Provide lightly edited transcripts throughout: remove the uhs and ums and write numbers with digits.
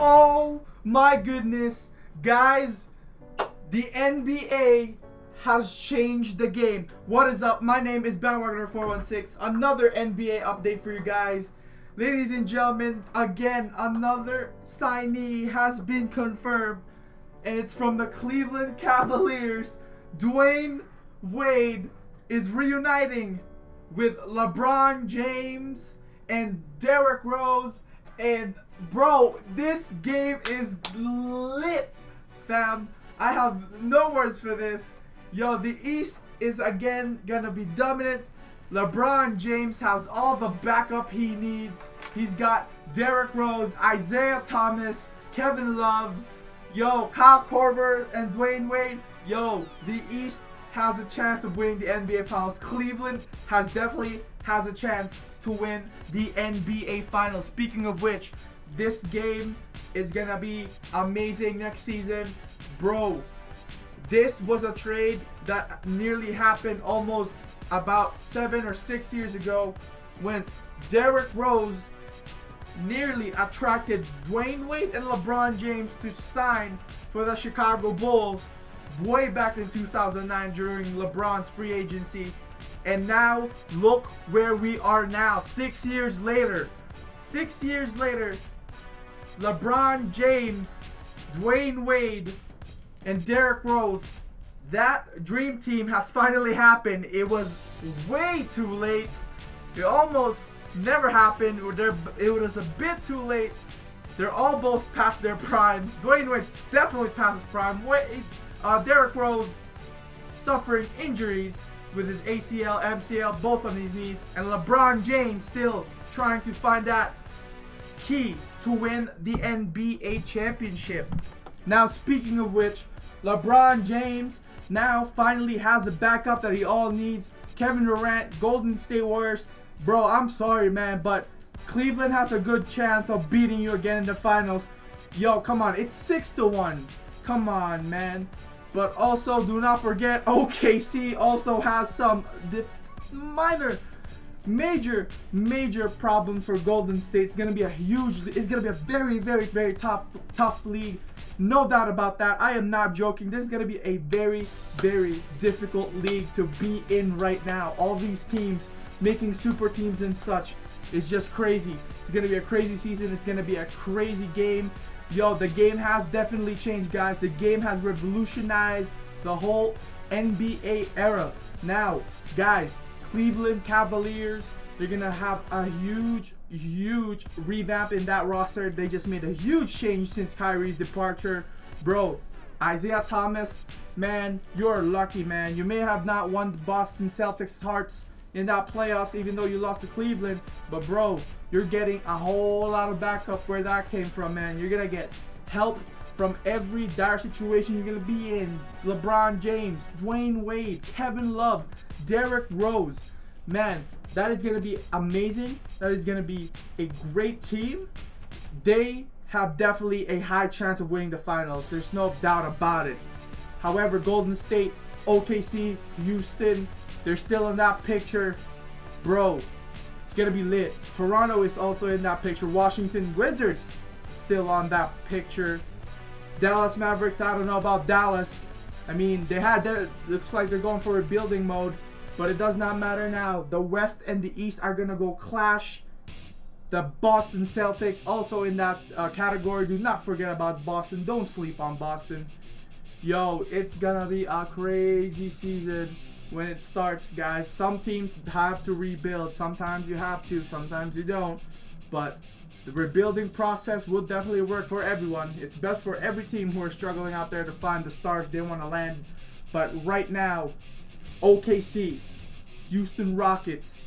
Oh my goodness, guys, the NBA has changed the game. What is up? My name is Bandwagoner416. Another NBA update for you guys. Ladies and gentlemen, again, another signee has been confirmed, and it's from the Cleveland Cavaliers. Dwyane Wade is reuniting with LeBron James and Derrick Rose. And bro, this game is lit, fam. I have no words for this. Yo, the East is again gonna be dominant. LeBron James has all the backup he needs. He's got Derrick Rose, Isaiah Thomas, Kevin Love, yo, Kyle Korver, and Dwyane Wade. Yo, the East has a chance of winning the NBA Finals. Cleveland definitely has a chance to win the NBA Finals. Speaking of which, this game is gonna be amazing next season. Bro, this was a trade that nearly happened almost about 7 or 6 years ago when Derrick Rose nearly attracted Dwyane Wade and LeBron James to sign for the Chicago Bulls way back in 2009 during LeBron's free agency. And now look where we are now. 6 years later, LeBron James, Dwyane Wade, and Derrick Rose, that dream team has finally happened. It was way too late. It almost never happened. It was a bit too late. They're all both past their primes. Dwyane Wade definitely past his prime. Derrick Rose suffering injuries with his ACL, MCL, both on his knees. And LeBron James still trying to find that key to win the NBA championship. Now, speaking of which, LeBron James now finally has a backup that he all needs. Kevin Durant, Golden State Warriors. Bro, I'm sorry, man, but Cleveland has a good chance of beating you again in the finals. Yo, come on, it's 6-1. Come on, man. But also, do not forget, OKC also has some major problems for Golden State. It's gonna be it's gonna be a very tough league. No doubt about that. I am not joking. This is going to be a very difficult league to be in right now. All these teams making super teams and such is just crazy. It's going to be a crazy season. It's going to be a crazy game. Yo, the game has definitely changed, guys. The game has revolutionized the whole NBA era. Now, guys, Cleveland Cavaliers, they're going to have a huge revamp in that roster. They just made a huge change since Kyrie's departure. Bro, Isaiah Thomas, man, you're lucky, man. You may have not won the Boston Celtics' hearts in that playoffs, even though you lost to Cleveland. But bro, you're getting a whole lot of backup where that came from, man. You're gonna get help from every dire situation you're gonna be in. LeBron James, Dwyane Wade, Kevin Love, Derrick Rose, man. That is going to be amazing. That is going to be a great team. They have definitely a high chance of winning the finals. There's no doubt about it. However, Golden State, OKC, Houston, they're still in that picture. Bro, it's going to be lit. Toronto is also in that picture. Washington Wizards still on that picture. Dallas Mavericks, I don't know about Dallas. I mean, looks like they're going for rebuilding mode. But it does not matter now. The West and the East are going to go clash. The Boston Celtics also in that category. Do not forget about Boston. Don't sleep on Boston. Yo, it's going to be a crazy season when it starts, guys. Some teams have to rebuild. Sometimes you have to. Sometimes you don't. But the rebuilding process will definitely work for everyone. It's best for every team who are struggling out there to find the stars they want to land. But right now, OKC, Houston Rockets,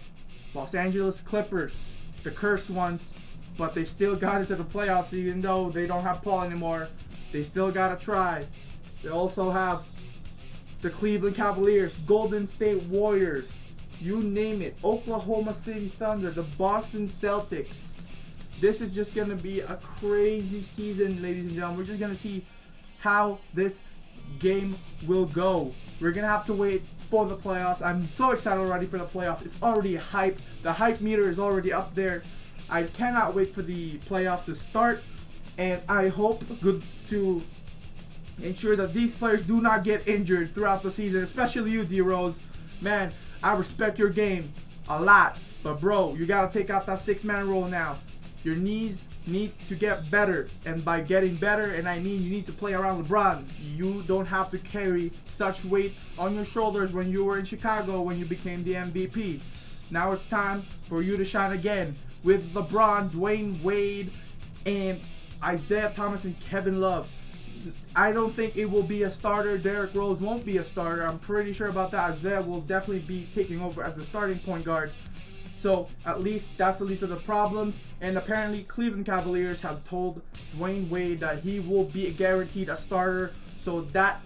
Los Angeles Clippers, the cursed ones, but they still got into the playoffs even though they don't have Paul anymore. They still got to try. They also have the Cleveland Cavaliers, Golden State Warriors, you name it, Oklahoma City Thunder, the Boston Celtics. This is just going to be a crazy season, ladies and gentlemen. We're just going to see how this game will go. We're gonna have to wait for the playoffs. I'm so excited already for the playoffs. It's already hype. The hype meter is already up there. I cannot wait for the playoffs to start. and I hope to ensure that these players do not get injured throughout the season, especially you, D Rose. Man, I respect your game a lot, but bro, you gotta take out that 6-man role now. Your knees need to get better, and by getting better, and I mean you need to play around LeBron. You don't have to carry such weight on your shoulders when you were in Chicago when you became the MVP. Now it's time for you to shine again with LeBron, Dwyane Wade, and Isaiah Thomas and Kevin Love. I don't think it will be a starter. Derrick Rose won't be a starter. I'm pretty sure about that. Isaiah will definitely be taking over as the starting point guard. So at least that's the least of the problems. And apparently Cleveland Cavaliers have told Dwyane Wade that he will be guaranteed a starter. So that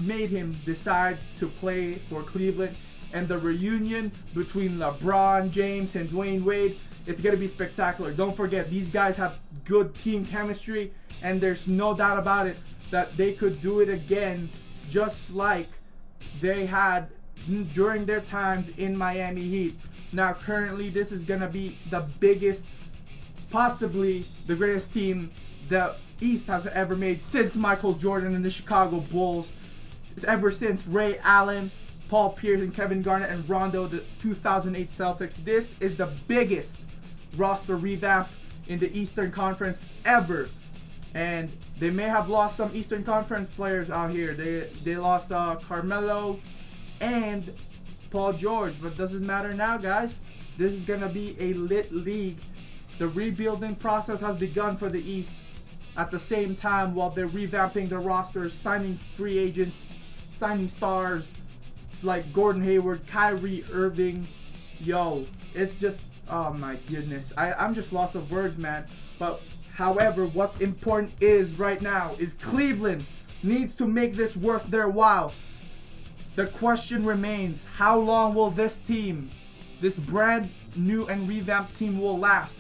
made him decide to play for Cleveland. And the reunion between LeBron James and Dwyane Wade, it's going to be spectacular. Don't forget, these guys have good team chemistry, and there's no doubt about it that they could do it again just like they had during their times in Miami Heat. Now currently this is going to be the biggest, possibly the greatest team the East has ever made since Michael Jordan and the Chicago Bulls. It's ever since Ray Allen, Paul Pierce, and Kevin Garnett and Rondo, the 2008 Celtics. This is the biggest roster revamp in the Eastern Conference ever. And they may have lost some Eastern Conference players out here. They lost Carmelo and Paul George, but it doesn't matter now, guys. This is gonna be a lit league. The rebuilding process has begun for the East at the same time while they're revamping their rosters, signing free agents, signing stars like Gordon Hayward, Kyrie Irving. Yo, it's just, oh my goodness, I'm just lost of words, man. But however, what's important is right now is Cleveland needs to make this worth their while. The question remains, how long will this team, this brand new and revamped team, will last?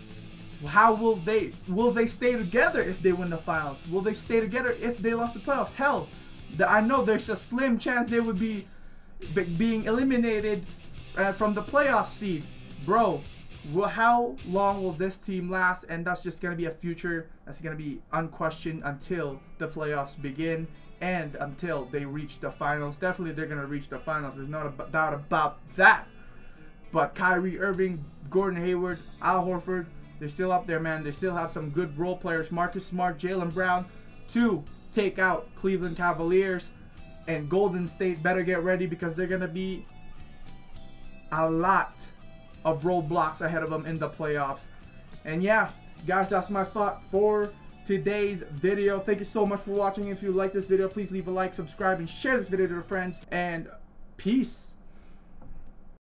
How will they stay together if they win the finals? Will they stay together if they lost the playoffs? Hell, I know there's a slim chance they would be being eliminated from the playoff seed. Bro, how long will this team last? And that's just going to be a future that's going to be unquestioned until the playoffs begin and until they reach the finals. Definitely they're going to reach the finals. There's no doubt about that. But Kyrie Irving, Gordon Hayward, Al Horford, they're still up there, man. They still have some good role players. Marcus Smart, Jaylen Brown to take out Cleveland Cavaliers. And Golden State better get ready because they're going to be a lot of roadblocks ahead of them in the playoffs. And yeah, guys, that's my thought for today's video. Thank you so much for watching. If you like this video, please leave a like, subscribe, and share this video to your friends. And peace.